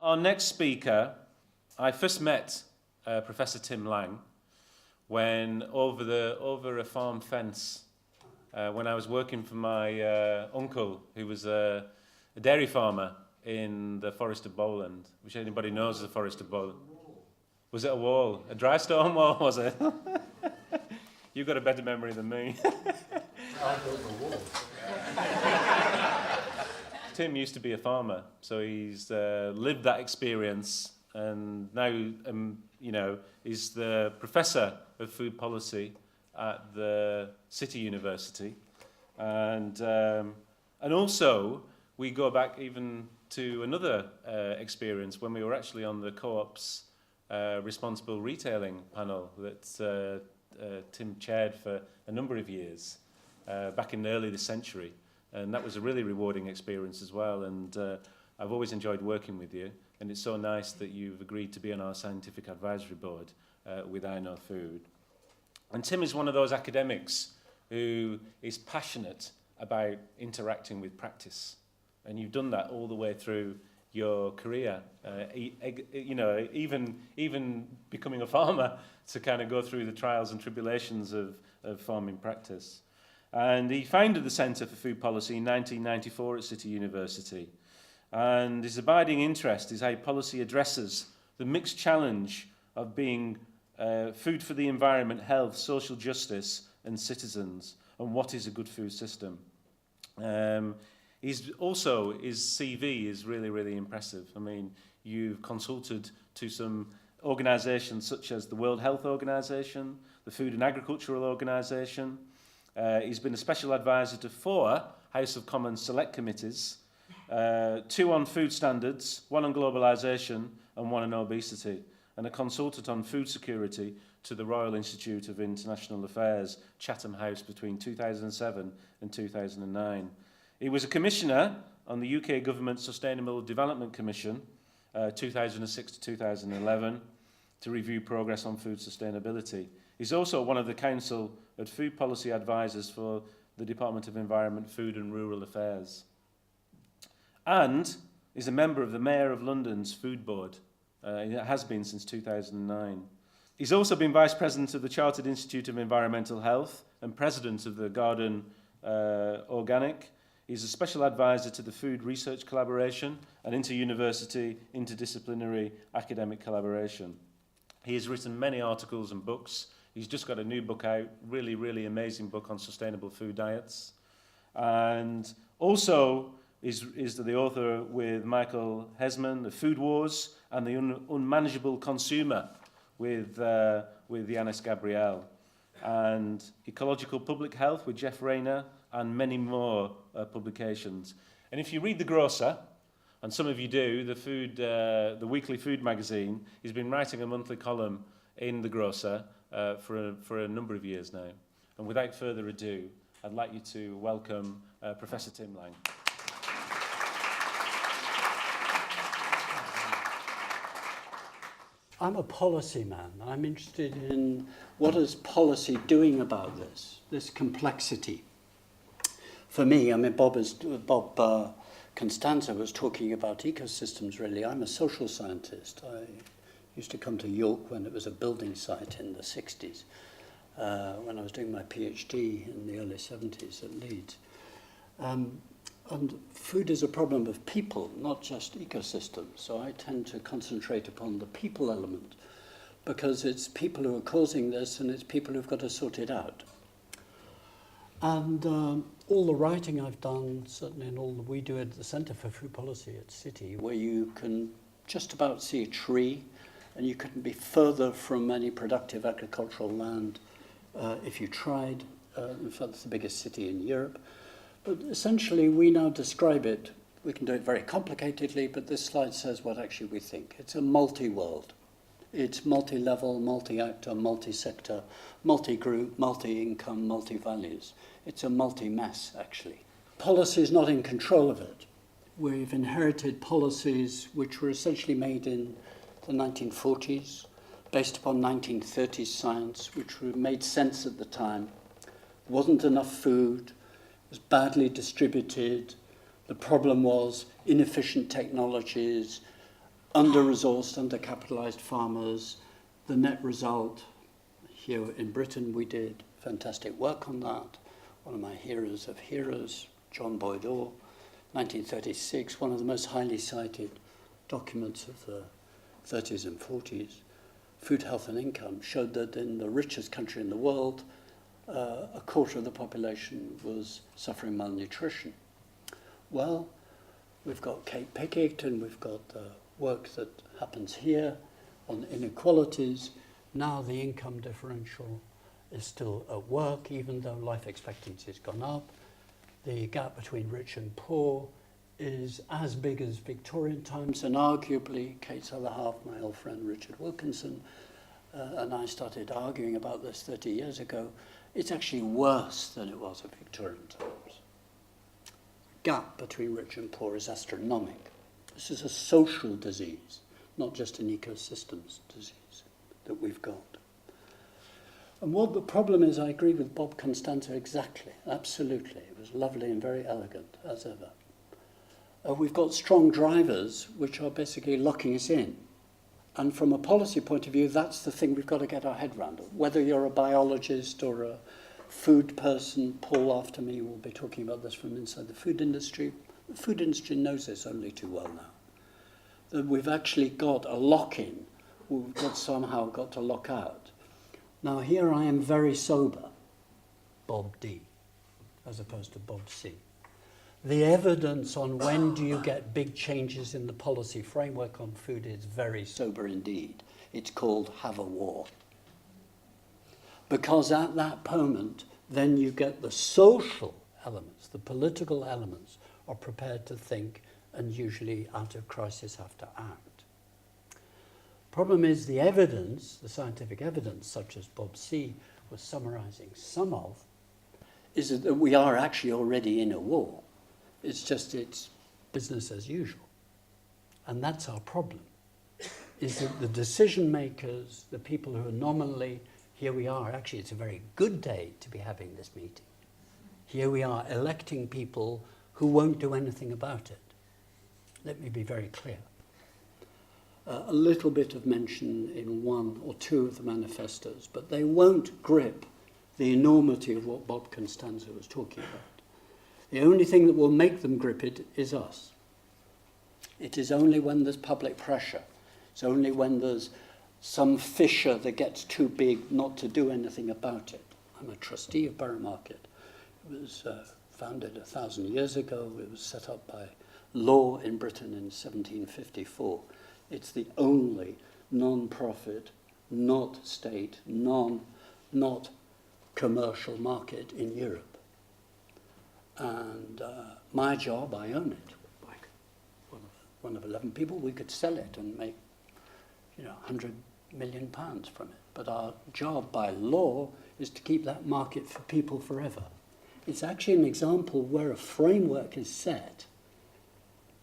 Our next speaker, I first met Professor Tim Lang when over a farm fence when I was working for my uncle, who was a dairy farmer in the Forest of Bowland, which anybody knows the Forest of Bowland. Was it a wall? A dry stone wall, was it? You've got a better memory than me. I built the wall. Tim used to be a farmer, so he's lived that experience, and now, he's the professor of food policy at the City University, and also we go back even to another experience when we were actually on the Co-op's responsible retailing panel that Tim chaired for a number of years back in early this century. And that was a really rewarding experience as well, and I've always enjoyed working with you, and it's so nice that you've agreed to be on our scientific advisory board with IKnowFood. And Tim is one of those academics who is passionate about interacting with practice, and you've done that all the way through your career, even becoming a farmer to kind of go through the trials and tribulations of farming practice. And he founded the Centre for Food Policy in 1994 at City University. And his abiding interest is how policy addresses the mixed challenge of being food for the environment, health, social justice, and citizens, and what is a good food system. His CV is really, really impressive. I mean, you've consulted to some organisations such as the World Health Organization, the Food and Agricultural Organization. He's been a special advisor to 4 House of Commons select committees, 2 on food standards, 1 on globalisation and 1 on obesity, and a consultant on food security to the Royal Institute of International Affairs, Chatham House, between 2007 and 2009. He was a commissioner on the UK Government Sustainable Development Commission, 2006 to 2011, to review progress on food sustainability. He's also one of the Council of Food Policy Advisors for the Department of Environment, Food and Rural Affairs. And is a member of the Mayor of London's Food Board. It has been since 2009. He's also been Vice President of the Chartered Institute of Environmental Health and President of the Garden Organic. He's a special advisor to the Food Research Collaboration and inter-university, interdisciplinary academic collaboration. He has written many articles and books. He's just got a new book out, really, really amazing book on sustainable food diets. And also is the author with Michael Hesman, The Food Wars and the Unmanageable Consumer with Yanis Gabriel. And Ecological Public Health with Jeff Rayner, and many more publications. And if you read The Grocer, and some of you do, the weekly food magazine, he's been writing a monthly column in The Grocer for a number of years now. And without further ado, I'd like you to welcome Professor Tim Lang. I'm a policy man. I'm interested in what is policy doing about this complexity. For me, I mean, Bob Constanza was talking about ecosystems, really. I'm a social scientist. I used to come to York when it was a building site in the 60s, when I was doing my PhD in the early 70s at Leeds. And food is a problem of people, not just ecosystems. So I tend to concentrate upon the people element, because it's people who are causing this, and it's people who've got to sort it out. And all the writing I've done, certainly in all that we do at the Centre for Food Policy at City, where you can just about see a tree, and you couldn't be further from any productive agricultural land if you tried. In fact, it's the biggest city in Europe. But essentially, we now describe it. We can do it very complicatedly, but this slide says what actually we think. It's a multi-world. It's multi-level, multi-actor, multi-sector, multi-group, multi-income, multi-values. It's a multi-mess, actually. Policy is not in control of it. We've inherited policies which were essentially made in the 1940s, based upon 1930s science, which made sense at the time. There wasn't enough food, was badly distributed. The problem was inefficient technologies, under-resourced, under-capitalised farmers. The net result, here in Britain we did fantastic work on that. One of my heroes of heroes, John Boyd Orr, 1936, one of the most highly cited documents of the 30s and 40s, Food, Health and Income, showed that in the richest country in the world, a quarter of the population was suffering malnutrition. Well, we've got Kate Pickett and we've got work that happens here on inequalities. Now the income differential is still at work, even though life expectancy has gone up. The gap between rich and poor is as big as Victorian times, and arguably Kate's other half, my old friend Richard Wilkinson, and I started arguing about this 30 years ago. It's actually worse than it was at Victorian times. Gap between rich and poor is astronomical. This is a social disease, not just an ecosystems disease that we've got. And what the problem is, I agree with Bob Constanza exactly, absolutely. It was lovely and very elegant, as ever. We've got strong drivers which are basically locking us in. And from a policy point of view, that's the thing we've got to get our head around. Whether you're a biologist or a food person, Paul after me will be talking about this from inside the food industry. The food industry knows this only too well now. That we've actually got a lock-in, we've somehow got to lock out. Now here I am very sober, Bob D, as opposed to Bob C. The evidence on when do you get big changes in the policy framework on food is very sober indeed. It's called have a war. Because at that moment, then you get the social elements, the political elements are prepared to think and usually out of crisis have to act. Problem is the evidence, the scientific evidence, such as Bob C was summarizing some of, is that we are actually already in a war. It's just it's business as usual. And that's our problem, is that the decision makers, the people who are nominally, here we are, actually it's a very good day to be having this meeting. Here we are electing people who won't do anything about it. Let me be very clear. A little bit of mention in one or two of the manifestos, but they won't grip the enormity of what Bob Constanza was talking about. The only thing that will make them grip it is us. It is only when there's public pressure. It's only when there's some fissure that gets too big not to do anything about it. I'm a trustee of Borough Market. It was founded 1,000 years ago. It was set up by law in Britain in 1754. It's the only non-profit, not state, not commercial market in Europe. And my job, I own it. Like one of 11 people, we could sell it and make, £100 million from it. But our job by law is to keep that market for people forever. It's actually an example where a framework is set,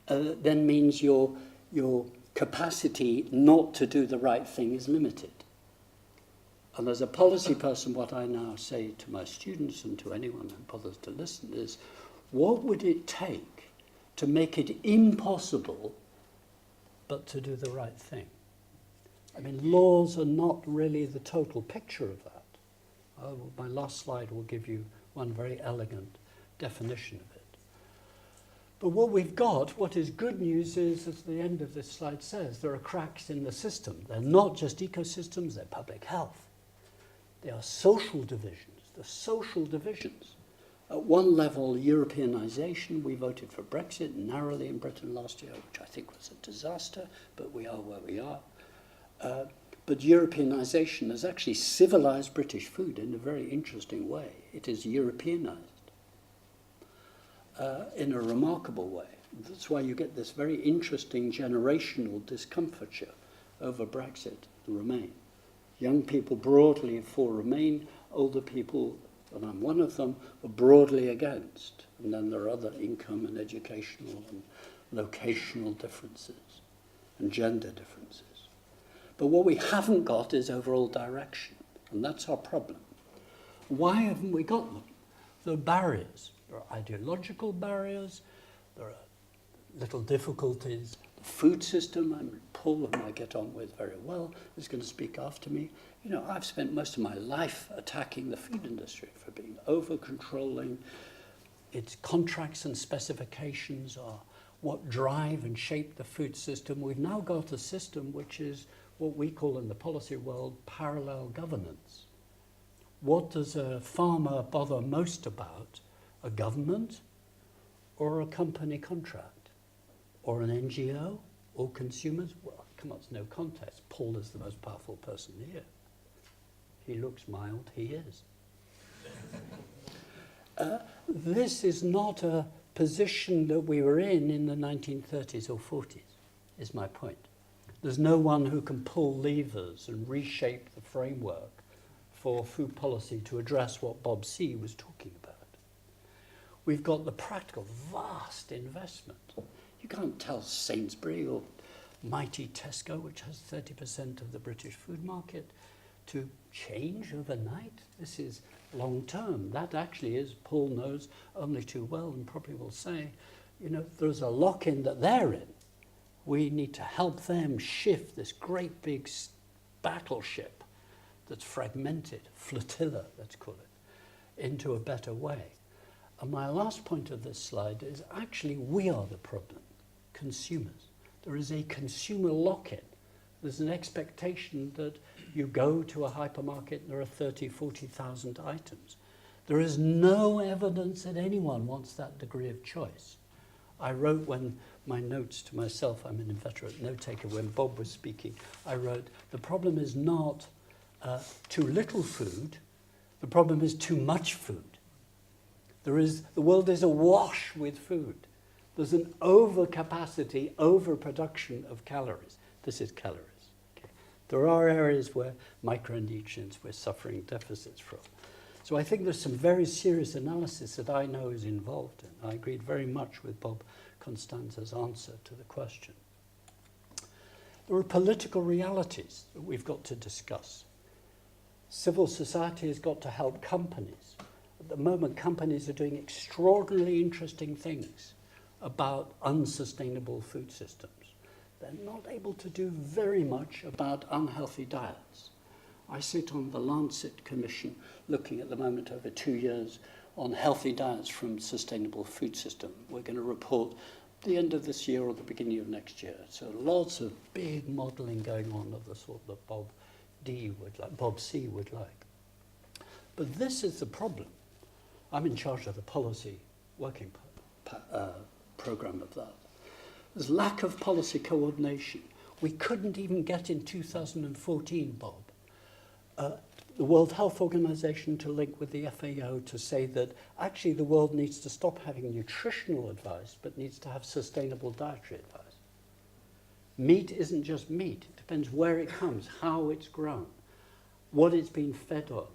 then means your capacity not to do the right thing is limited. And as a policy person, what I now say to my students and to anyone who bothers to listen is, what would it take to make it impossible but to do the right thing? I mean, laws are not really the total picture of that. My last slide will give you one very elegant definition of it. But what we've got, what is good news is, as the end of this slide says, there are cracks in the system. They're not just ecosystems, they're public health. They are social divisions, the social divisions. At one level, Europeanization, we voted for Brexit narrowly in Britain last year, which I think was a disaster, but we are where we are. But Europeanization has actually civilized British food in a very interesting way. It is Europeanized in a remarkable way. That's why you get this very interesting generational discomfiture over Brexit and Remain. Young people broadly for Remain, older people, and I'm one of them, are broadly against. And then there are other income and educational and locational differences and gender differences. But what we haven't got is overall direction, and that's our problem. Why haven't we got them? There are barriers. There are ideological barriers, there are little difficulties. The food system. Paul, whom I get on with very well, is going to speak after me. You know, I've spent most of my life attacking the food industry for being over-controlling. Its contracts and specifications are what drive and shape the food system. We've now got a system which is what we call in the policy world parallel governance. What does a farmer bother most about? A government or a company contract? Or an NGO or consumers? Well, come on, it's no contest. Paul is the most powerful person here. He looks mild, he is. This is not a position that we were in the 1930s or 40s, is my point. There's no one who can pull levers and reshape the framework for food policy to address what Bob C. was talking about. We've got the practical, vast investment. You can't tell Sainsbury or mighty Tesco, which has 30% of the British food market, to change overnight. This is long term. That actually is, Paul knows only too well and probably will say, you know, there's a lock-in that they're in. We need to help them shift this great big battleship that's fragmented, flotilla, let's call it, into a better way. And my last point of this slide is actually we are the problem, consumers. There is a consumer lock-in. There's an expectation that you go to a hypermarket and there are 30, 40,000 items. There is no evidence that anyone wants that degree of choice. I wrote when my notes to myself, I'm an inveterate note taker, when Bob was speaking, I wrote, the problem is not too little food, the problem is too much food. The world is awash with food. There's an overcapacity, overproduction of calories. This is calories. Okay. There are areas where micronutrients we're suffering deficits from. So I think there's some very serious analysis that I know is involved in. I agreed very much with Bob Constanza's answer to the question. There are political realities that we've got to discuss. Civil society has got to help companies. At the moment, companies are doing extraordinarily interesting things about unsustainable food systems. They're not able to do very much about unhealthy diets. I sit on the Lancet Commission looking at the moment over 2 years on healthy diets from sustainable food system. We're going to report at the end of this year or the beginning of next year. So lots of big modelling going on of the sort that Bob C would like. But this is the problem. I'm in charge of the policy working program of that. There's lack of policy coordination. We couldn't even get in 2014, Bob, the World Health Organization to link with the FAO to say that actually the world needs to stop having nutritional advice, but needs to have sustainable dietary advice. Meat isn't just meat. It depends where it comes, how it's grown, what it's been fed on,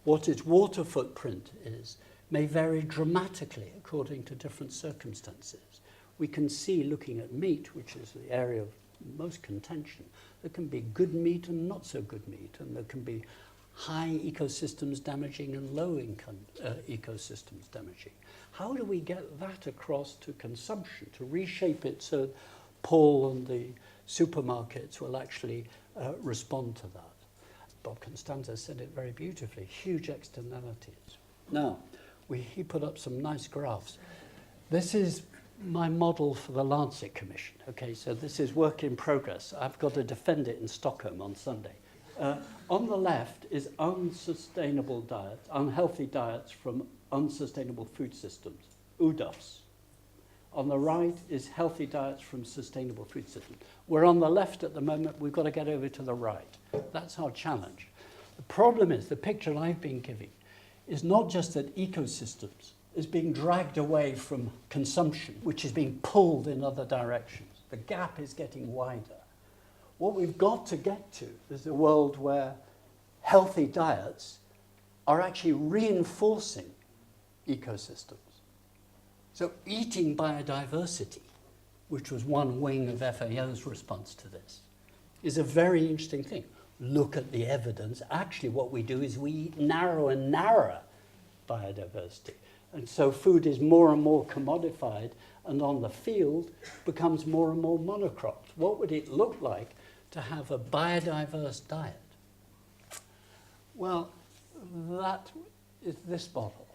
what its water footprint is, may vary dramatically according to different circumstances. We can see, looking at meat, which is the area of most contention, there can be good meat and not so good meat, and there can be high ecosystems damaging and low income ecosystems damaging. How do we get that across to consumption, to reshape it so Paul and the supermarkets will actually respond to that? Bob Constanza said it very beautifully, huge externalities. Now, he put up some nice graphs. This is my model for the Lancet Commission. Okay, so this is work in progress. I've got to defend it in Stockholm on Sunday. On the left is unsustainable diets, unhealthy diets from unsustainable food systems, UDAS. On the right is healthy diets from sustainable food systems. We're on the left at the moment, we've got to get over to the right. That's our challenge. The problem is, the picture I've been giving is not just that ecosystems is being dragged away from consumption, which is being pulled in other directions. The gap is getting wider. What we've got to get to is a world where healthy diets are actually reinforcing ecosystems. So eating biodiversity, which was one wing of FAO's response to this, is a very interesting thing. Look at the evidence. Actually, what we do is we eat narrower and narrower biodiversity. And so food is more and more commodified and on the field becomes more and more monocropped. What would it look like to have a biodiverse diet? Well, that is this model.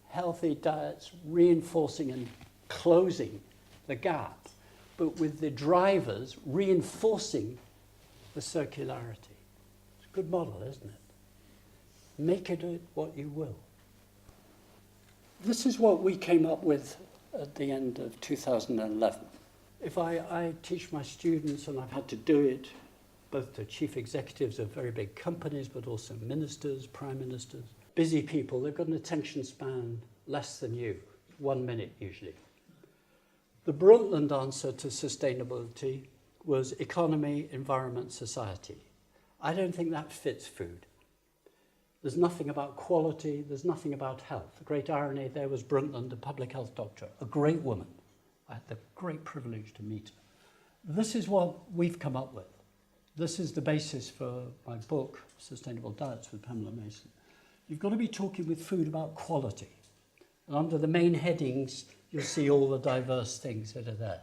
Healthy diets reinforcing and closing the gap, but with the drivers reinforcing the circularity. It's a good model, isn't it? Make it what you will. This is what we came up with at the end of 2011. If I teach my students, and I've had to do it both to chief executives of very big companies, but also ministers, prime ministers, busy people, they've got an attention span less than you, 1 minute usually. The Brundtland answer to sustainability was economy, environment, society. I don't think that fits food. There's nothing about quality, there's nothing about health. The great irony there was Brundtland, a public health doctor, a great woman. I had the great privilege to meet her. This is what we've come up with. This is the basis for my book, Sustainable Diets with Pamela Mason. You've got to be talking with food about quality. And under the main headings, you'll see all the diverse things that are there.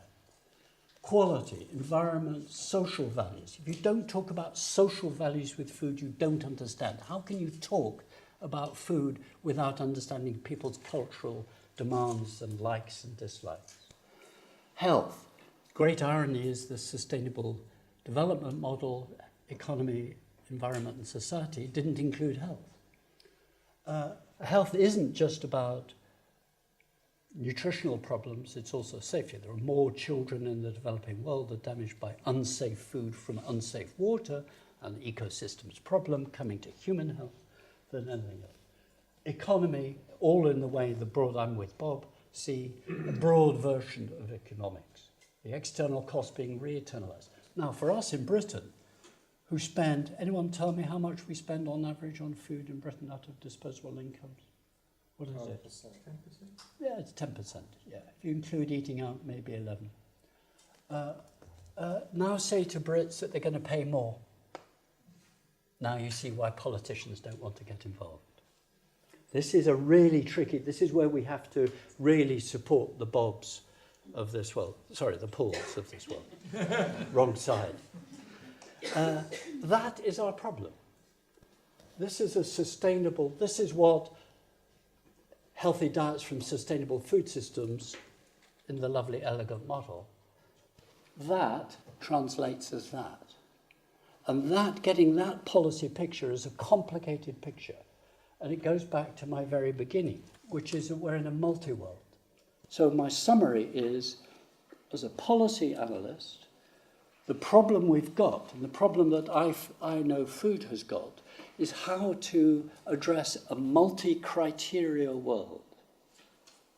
Quality, environment, social values. If you don't talk about social values with food, you don't understand. How can you talk about food without understanding people's cultural demands and likes and dislikes? Health. Great irony is the sustainable development model, economy, environment and society, didn't include health. Health isn't just about nutritional problems, it's also safety. There are more children in the developing world that are damaged by unsafe food from unsafe water and the ecosystems problem coming to human health than anything else. Economy, all in the way the broad, I'm with Bob, see a broad version of economics. The external cost being re-eternalized. Now, for us in Britain, who spend, anyone tell me how much we spend on average on food in Britain out of disposable incomes? What is it? 10%. Yeah, it's 10%. Yeah, if you include eating out, maybe 11. Now say to Brits that they're going to pay more. Now you see why politicians don't want to get involved. This is a really tricky, this is where we have to really support the Bobs of this world. Sorry, the Pauls of this world. Wrong side. That is our problem. This is a sustainable, this is what healthy diets from sustainable food systems in the lovely, elegant model. That translates as that. And that, getting that policy picture is a complicated picture. And it goes back to my very beginning, which is that we're in a multi-world. So my summary is, as a policy analyst, the problem we've got, and the problem that IKnowFood has got, is how to address a multi-criteria world.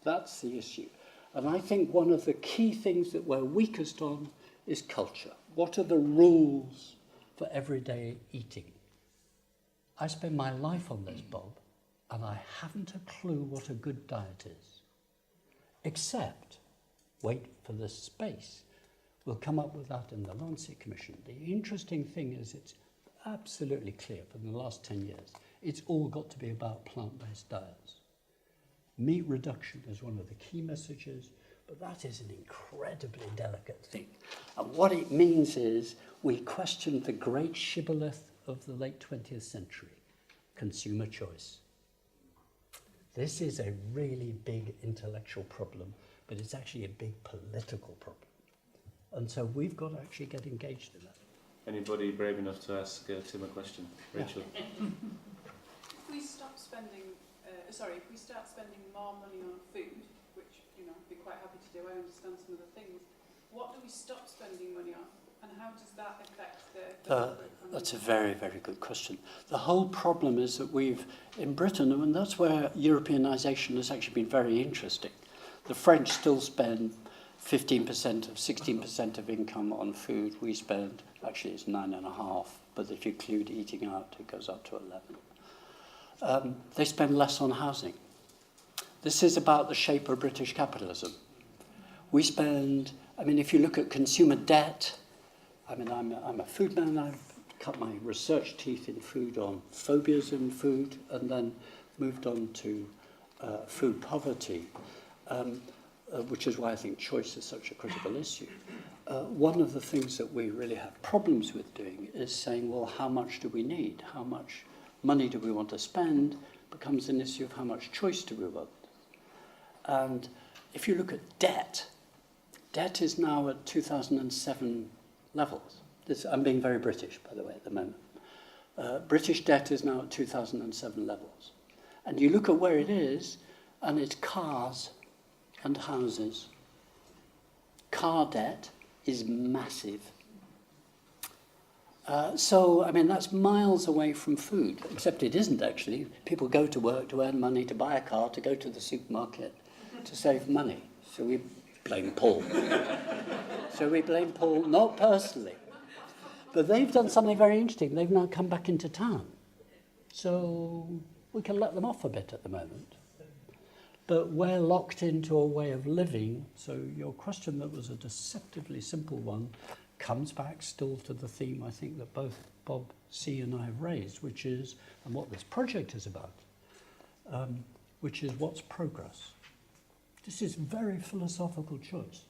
That's the issue. And I think one of the key things that we're weakest on is culture. What are the rules for everyday eating? I spend my life on this, Bob, and I haven't a clue what a good diet is. Except, wait for this space. We'll come up with that in the Lancet Commission. The interesting thing is it's absolutely clear from the last 10 years. It's all got to be about plant-based diets. Meat reduction is one of the key messages, but that is an incredibly delicate thing. And what it means is we question the great shibboleth of the late 20th century, consumer choice. This is a really big intellectual problem, but it's actually a big political problem. And so we've got to actually get engaged in that. Anybody brave enough to ask Tim a question? Rachel? If we stop spending, if we start spending more money on food, which, I'd be quite happy to do, I understand some of the things, what do we stop spending money on? And how does that affect the that's a very, very good question. The whole problem is that we've, in Britain, and that's where Europeanisation has actually been very interesting. The French still spend 15% of 16% of income on food. We spend, actually it's 9.5%, but if you include eating out, it goes up to 11%. They spend less on housing. This is about the shape of British capitalism. We spend, if you look at consumer debt, I'm a food man. I've cut my research teeth in food on phobias in food and then moved on to food poverty. which is why I think choice is such a critical issue. One of the things that we really have problems with doing is saying, well, how much do we need? How much money do we want to spend? Becomes an issue of how much choice do we want. And if you look at debt, debt is now at 2007 levels. I'm being very British, by the way, at the moment. British debt is now at 2007 levels. And you look at where it is, and it's cars and houses. Car debt is massive. So, I mean, that's miles away from food, except it isn't actually. People go to work to earn money, to buy a car, to go to the supermarket, to save money. So we blame Paul. So we blame Paul, not personally. But they've done something very interesting. They've now come back into town. So we can let them off a bit at the moment. But we're locked into a way of living. So your question that was a deceptively simple one comes back still to the theme I think that both Bob C. and I have raised, which is, and what this project is about, which is what's progress. This is a very philosophical choice.